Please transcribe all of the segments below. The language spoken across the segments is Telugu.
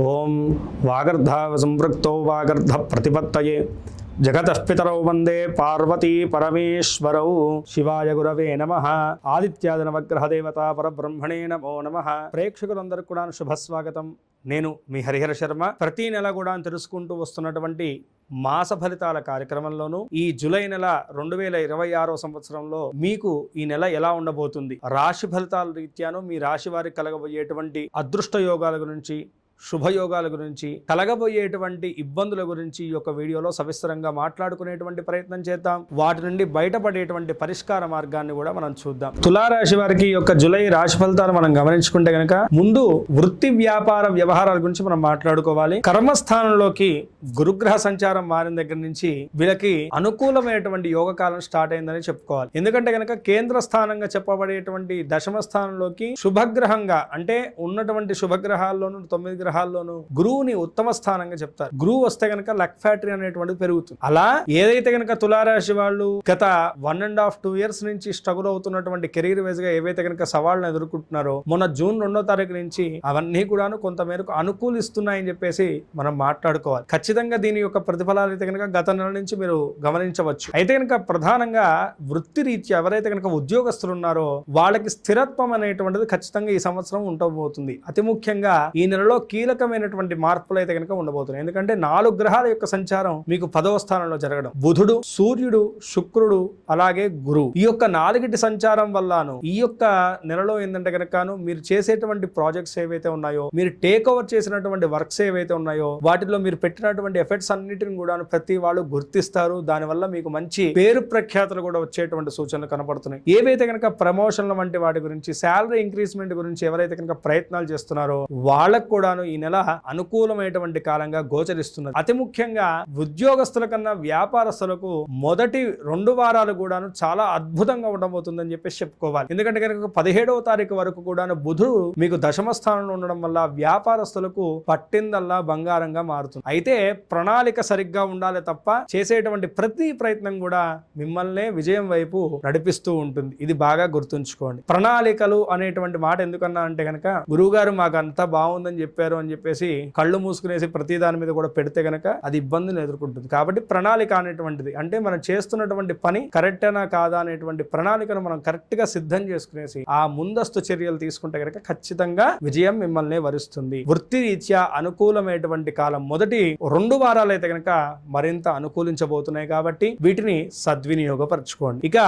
ఓం వాగర్ధావ సంపృక్తో వాగర్ధ ప్రతిపత్తయే జగతః పితరౌ వందే పార్వతీ పరమేశ్వరౌ. శివాయ గురవే నమః. ఆదిత్యాది నవగ్రహ దేవత పరబ్రహ్మణే నమో నమః. ప్రేక్షకులందరికీ కూడా శుభస్వాగతం. నేను మీ హరిహర శర్మ. ప్రతి నెల కూడా తెలుసుకుంటూ వస్తున్నటువంటి మాస ఫలితాల కార్యక్రమంలోనూ ఈ జూలై నెల 2026 సంవత్సరంలో మీకు ఈ నెల ఎలా ఉండబోతుంది, రాశి ఫలితాల రీత్యాను మీ రాశి వారికి కలగబోయేటువంటి అదృష్ట యోగాల గురించి, శుభయోగాల గురించి, కలగబోయేటువంటి ఇబ్బందుల గురించి ఈ యొక్క వీడియోలో సవిస్తరంగా మాట్లాడుకునేటువంటి ప్రయత్నం చేద్దాం. వాటి నుండి బయటపడేటువంటి పరిష్కార మార్గాన్ని కూడా మనం చూద్దాం. తులారాశి వారికి యొక్క జూలై రాశి ఫలితాలు మనం గమనించుకుంటే గనక ముందు వృత్తి వ్యాపార వ్యవహారాల గురించి మనం మాట్లాడుకోవాలి. కర్మస్థానంలోకి గురుగ్రహ సంచారం మారిన దగ్గర నుంచి వీళ్ళకి అనుకూలమైనటువంటి యోగ కాలం స్టార్ట్ అయిందని చెప్పుకోవాలి. ఎందుకంటే గనక కేంద్ర స్థానంగా చెప్పబడేటువంటి దశమ స్థానంలోకి శుభగ్రహంగా, అంటే ఉన్నటువంటి శుభగ్రహాల్లోనూ 9 గ్రహాల్లోనూ గురువుని ఉత్తమ స్థానంగా చెప్తారు. గురువు వస్తే గనక లక్ ఫ్యాక్టరీ అనేటువంటిది పెరుగుతుంది. అలా ఏదైతే గనక తులారాశి వాళ్ళు గత 1.5-2 years నుంచి స్ట్రగుల్ అవుతున్నటువంటి కెరీర్ వైజ్ గా ఏవైతే గనక సవాళ్ళను ఎదుర్కొంటున్నారో మొన్న జూన్ 2వ తారీఖు నుంచి అవన్నీ కూడాను కొంత మేరకు అనుకూలిస్తున్నాయని చెప్పేసి మనం మాట్లాడుకోవాలి. ఖచ్చితంగా దీని యొక్క ప్రతిఫలాలు అయితే కనుక గత నెల నుంచి మీరు గమనించవచ్చు. అయితే కనుక ప్రధానంగా వృత్తి రీత్యా ఎవరైతే కనుక ఉద్యోగస్తులు ఉన్నారో వాళ్ళకి స్థిరత్వం అనేటువంటిది ఖచ్చితంగా ఈ సంవత్సరం ఉండబోతుంది. అతి ముఖ్యంగా ఈ నెలలో కీలకమైనటువంటి మార్పులు అయితే కనుక ఉండబోతున్నాయి. ఎందుకంటే 4 గ్రహాల యొక్క సంచారం మీకు 10వ స్థానంలో జరగడం, బుధుడు, సూర్యుడు, శుక్రుడు, అలాగే గురువు, ఈ యొక్క 4టి సంచారం వల్లను ఈ యొక్క నెలలో ఏంటంటే కనుక మీరు చేసేటువంటి ప్రాజెక్ట్స్ ఏవైతే ఉన్నాయో, మీరు టేక్ ఓవర్ చేసినటువంటి వర్క్స్ ఏవైతే ఉన్నాయో వాటిలో మీరు పెట్టినటువంటి ఎఫర్ట్స్ అన్నిటిని కూడా ప్రతి వాళ్ళు గుర్తిస్తారు. దానివల్ల మీకు మంచి పేరు ప్రఖ్యాతులు కూడా వచ్చేటువంటి సూచనలు కనపడుతున్నాయి. ఏవైతే కనుక ప్రమోషన్ల వంటి వాటి గురించి, శాలరీ ఇంక్రీజ్మెంట్ గురించి ఎవరైతే కనుక ప్రయత్నాలు చేస్తున్నారో వాళ్ళకు కూడాను ఈ నెల అనుకూలమైనటువంటి కాలంగా గోచరిస్తున్నది. అతి ముఖ్యంగా ఉద్యోగస్తుల కన్నా వ్యాపారస్తులకు మొదటి 2 వారాలు కూడాను చాలా అద్భుతంగా ఉండబోతుందని చెప్పేసి చెప్పుకోవాలి. ఎందుకంటే కనుక 17వ తారీఖు వరకు కూడాను బుధుడు మీకు దశమ స్థానంలో ఉండడం వల్ల వ్యాపారస్తులకు పట్టిందల్లా బంగారంగా మారుతుంది. అయితే ప్రణాళిక సరిగ్గా ఉండాలి తప్ప చేసేటువంటి ప్రతి ప్రయత్నం కూడా మిమ్మల్ని విజయం వైపు నడిపిస్తూ ఉంటుంది. ఇది బాగా గుర్తుంచుకోండి. ప్రణాళికలు అనేటువంటి మాట ఎందుకన్నా అంటే కనుక గురువుగారు మాకు అంతా బాగుందని చెప్పారు అని చెప్పేసి కళ్ళు మూసుకునేసి ప్రతి దాని మీద కూడా పెడితే గనక అది ఇబ్బందులు ఎదుర్కొంటుంది. కాబట్టి ప్రణాళిక అనేటువంటిది, అంటే మనం చేస్తున్నటువంటి పని కరెక్టేనా కాదా అనేటువంటి ప్రణాళికను మనం కరెక్ట్ గా సిద్ధం చేసుకునేసి ఆ ముందస్తు చర్యలు తీసుకుంటే గనక ఖచ్చితంగా విజయం మిమ్మల్ని వరిస్తుంది. వృత్తి రీత్యా అనుకూలమైనటువంటి కాలం మొదటి 2 వారాలు అయితే గనక మరింత అనుకూలించబోతున్నాయి. కాబట్టి వీటిని సద్వినియోగపరచుకోండి. ఇక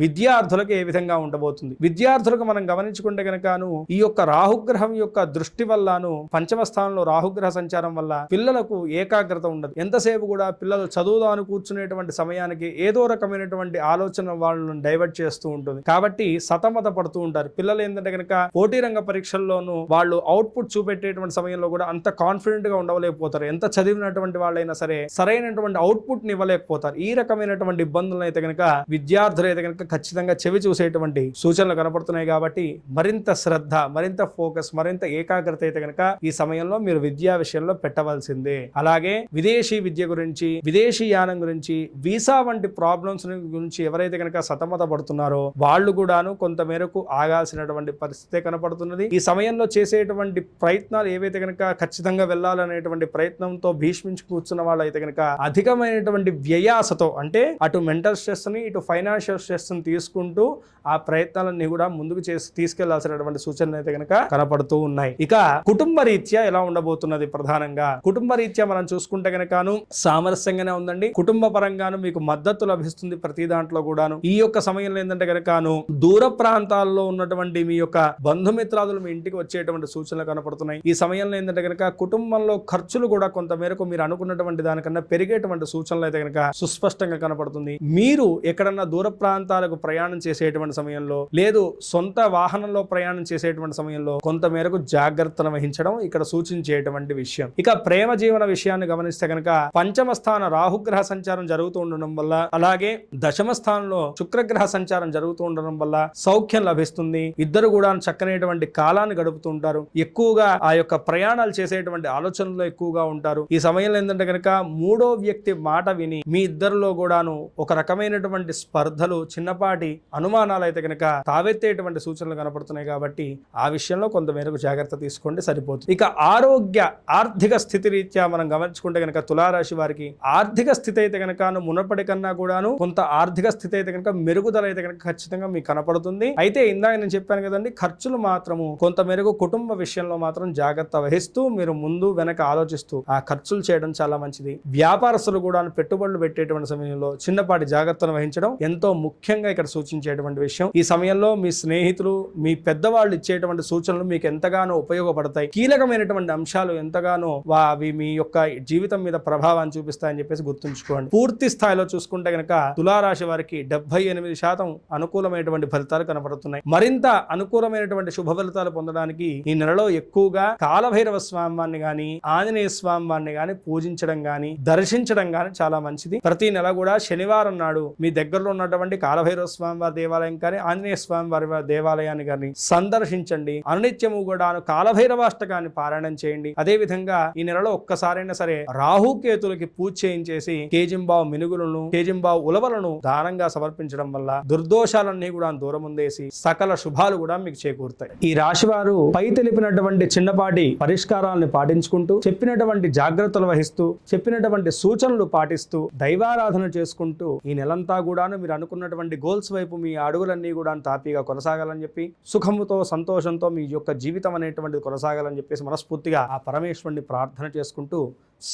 విద్యార్థులకు ఏ విధంగా ఉండబోతుంది, విద్యార్థులకు మనం గమనించుకుంటే గనకను ఈ యొక్క రాహుగ్రహం యొక్క దృష్టి వల్లను పంచమ స్థానంలో రాహుగ్రహ సంచారం వల్ల పిల్లలకు ఏకాగ్రత ఉండదు. ఎంతసేపు కూడా పిల్లలు చదువుదాను కూర్చునేటువంటి సమయానికి ఏదో రకమైనటువంటి ఆలోచన వాళ్ళను డైవర్ట్ చేస్తూ ఉంటుంది. కాబట్టి సతమత పడుతూ ఉంటారు. పిల్లలు ఏంటంటే కనుక పోటీ రంగ పరీక్షల్లోనూ వాళ్ళు అవుట్పుట్ చూపెట్టేటువంటి సమయంలో కూడా అంత కాన్ఫిడెంట్ గా ఉండలేకపోతారు. ఎంత చదివినటువంటి వాళ్ళైనా సరే సరైనటువంటి అవుట్పుట్ ని ఇవ్వలేకపోతారు. ఈ రకమైనటువంటి ఇబ్బందులను అయితే కనుక విద్యార్థులు అయితే కనుక ఖచ్చితంగా చెవి చూసేటువంటి సూచనలు కనపడుతున్నాయి. కాబట్టి మరింత శ్రద్ధ, మరింత ఫోకస్, మరింత ఏకాగ్రత అయితే కనుక ఈ సమయంలో మీరు విద్యా విషయంలో పెట్టవలసిందే. అలాగే విదేశీ విద్య గురించి, విదేశీ యానం గురించి, వీసా వంటి ప్రాబ్లమ్స్ గురించి ఎవరైతే కనుక సతమత పడుతున్నారో వాళ్ళు కూడాను కొంత మేరకు ఆగాల్సినటువంటి పరిస్థితి కనపడుతున్నది. ఈ సమయంలో చేసేటువంటి ప్రయత్నాలు ఏవైతే కనుక ఖచ్చితంగా వెళ్ళాలనేటువంటి ప్రయత్నంతో భీష్మించి కూర్చున్న వాళ్ళు అయితే కనుక అధికమైనటువంటి వ్యయాసతో, అంటే అటు మెంటల్ స్ట్రెస్ ని ఇటు ఫైనాన్షియల్ స్ట్రెస్ ని తీసుకుంటూ ఆ ప్రయత్నాలన్నీ కూడా ముందుకు చేసి తీసుకెళ్లాల్సినటువంటి సూచనలు అయితే కనుక కనపడుతూ ఉన్నాయి. ఇక కుటుంబ రీత్యా ఎలా ఉండబోతున్నది, ప్రధానంగా కుటుంబ రీత్యా మనం చూసుకుంటే గనకను సామరస్యంగానే ఉందండి. కుటుంబ పరంగాను మీకు మద్దతు లభిస్తుంది ప్రతి దాంట్లో కూడాను. ఈ యొక్క సమయంలో ఏంటంటే గనకను దూర ప్రాంతాల్లో ఉన్నటువంటి మీ యొక్క బంధుమిత్రాదులు మీ ఇంటికి వచ్చేటువంటి సూచనలు కనపడుతున్నాయి. ఈ సమయంలో ఏంటంటే గనక కుటుంబంలో ఖర్చులు కూడా కొంత మేరకు మీరు అనుకున్నటువంటి దానికన్నా పెరిగేటువంటి సూచనలు అయితే కనుక సుస్పష్టంగా కనపడుతుంది. మీరు ఎక్కడన్నా దూర ప్రాంతాలకు ప్రయాణం చేసేటువంటి సమయంలో, లేదు సొంత వాహనంలో ప్రయాణం చేసేటువంటి సమయంలో కొంత మేరకు జాగ్రత్తను వహించడం ఇక్కడ సూచించేటువంటి విషయం. ఇక ప్రేమ జీవన విషయాన్ని గమనిస్తే కనుక పంచమ స్థాన రాహుగ్రహ సంచారం జరుగుతూ ఉండడం వల్ల, అలాగే దశమ స్థానంలో శుక్రగ్రహ సంచారం జరుగుతూ ఉండడం వల్ల సౌఖ్యం లభిస్తుంది. ఇద్దరు కూడా చక్కనేటువంటి కాలాన్ని గడుపుతూ ఉంటారు. ఎక్కువగా ఆ యొక్క ప్రయాణాలు చేసేటువంటి ఆలోచనలో ఎక్కువగా ఉంటారు. ఈ సమయంలో ఏంటంటే కనుక 3వ వ్యక్తి మాట విని మీ ఇద్దరిలో కూడాను ఒక రకమైనటువంటి స్పర్ధలు, చిన్నపాటి అనుమానాలు అయితే కనుక తావెత్తేటువంటి సూచనలు కనపడుతున్నాయి. కాబట్టి ఆ విషయంలో కొంత మేరకు జాగ్రత్త తీసుకోండి, సరిపోతుంది. ఇక ఆరోగ్య ఆర్థిక స్థితి రీత్యా మనం గమనించుకుంటే కనుక తులారాశి వారికి ఆర్థిక స్థితి అయితే కనుక మునపటి కన్నా కూడాను కొంత ఆర్థిక స్థితి అయితే కనుక మెరుగుదల అయితే కనుక ఖచ్చితంగా మీకు కనపడుతుంది. అయితే ఇందాక నేను చెప్పాను కదండి, ఖర్చులు మాత్రము కొంత మేరకు కుటుంబ విషయంలో మాత్రం జాగ్రత్త వహిస్తూ మీరు ముందు వెనక ఆలోచిస్తూ ఆ ఖర్చులు చేయడం చాలా మంచిది. వ్యాపారస్తులు కూడా పెట్టుబడులు పెట్టేటువంటి సమయంలో చిన్నపాటి జాగ్రత్తను వహించడం ఎంతో ముఖ్యంగా ఇక్కడ సూచించేటువంటి విషయం. ఈ సమయంలో మీ స్నేహితులు, మీ పెద్దవాళ్ళు ఇచ్చేటువంటి సూచనలు మీకు ఎంతగానో ఉపయోగపడతాయి. కీలకమైనటువంటి అంశాలు ఎంతగానో అవి మీ యొక్క జీవితం మీద ప్రభావాన్ని చూపిస్తాయని చెప్పేసి గుర్తుంచుకోండి. పూర్తి స్థాయిలో చూసుకుంటే గనక తులారాశి వారికి 78% అనుకూలమైనటువంటి ఫలితాలు కనపడుతున్నాయి. మరింత అనుకూలమైనటువంటి శుభ ఫలితాలు పొందడానికి ఈ నెలలో ఎక్కువగా కాలభైరవ స్వామివారిని గాని ఆంజనేయ స్వామివారిని గాని పూజించడం గాని దర్శించడం గాని చాలా మంచిది. ప్రతి నెల కూడా శనివారం నాడు మీ దగ్గరలో ఉన్నటువంటి కాలభైరవ స్వామివారి దేవాలయం కానీ ఆంజనేయ స్వామివారి దేవాలయాన్ని కానీ సందర్శించండి. అనునిత్యము కూడా కాలభైరవాష్టకాన్ని పారాయణం చేయండి. అదే విధంగా ఈ నెలలో ఒక్కసారైనా సరే రాహుకేతులకి పూజ చేయించేసి కేజింబావు మినుగులను, కేజింబావు ఉలవలను దానంగా సమర్పించడం వల్ల దుర్దోషాలన్నీ కూడా దూరం ఉందేసి సకల శుభాలు కూడా మీకు చేకూరుతాయి. ఈ రాశి వారు పై తెలిపినటువంటి చిన్నపాటి పరిష్కారాలను పాటించుకుంటూ, చెప్పినటువంటి జాగ్రత్తలు వహిస్తూ, చెప్పినటువంటి సూచనలు పాటిస్తూ, దైవారాధన చేసుకుంటూ ఈ నెలంతా కూడాను మీరు అనుకున్నటువంటి గోల్స్ వైపు మీ అడుగులన్నీ కూడా తాపీగా కొనసాగాలని చెప్పి, సుఖముతో సంతోషంతో మీ యొక్క జీవితం అనేటువంటిది కొనసాగాలని చెప్పేసి మనస్ఫూర్తిగా ఆ పరమేశ్వరుని ప్రార్థన చేసుకుంటూ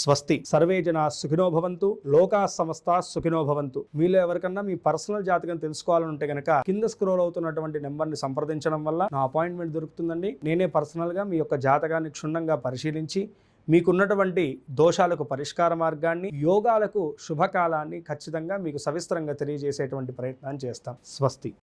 స్వస్తి. సర్వే జనా సుఖినో భవంతు, లోకా సమస్తా సుఖినో భవంతు. మీలో ఎవరికన్నా మీ పర్సనల్ జాతకం తెలుసుకోవాలంటే గనక కింద స్క్రోల్ అవుతున్నటువంటి నెంబర్ని సంప్రదించడం వల్ల నా అపాయింట్మెంట్ దొరుకుతుందండి. నేనే పర్సనల్గా మీ యొక్క జాతకాన్ని క్షుణ్ణంగా పరిశీలించి మీకున్నటువంటి దోషాలకు పరిష్కార మార్గాన్ని, యోగాలకు శుభకాలాన్ని ఖచ్చితంగా మీకు సవిస్తరంగా తెలియజేసేటువంటి ప్రయత్నం చేస్తాం. స్వస్తి.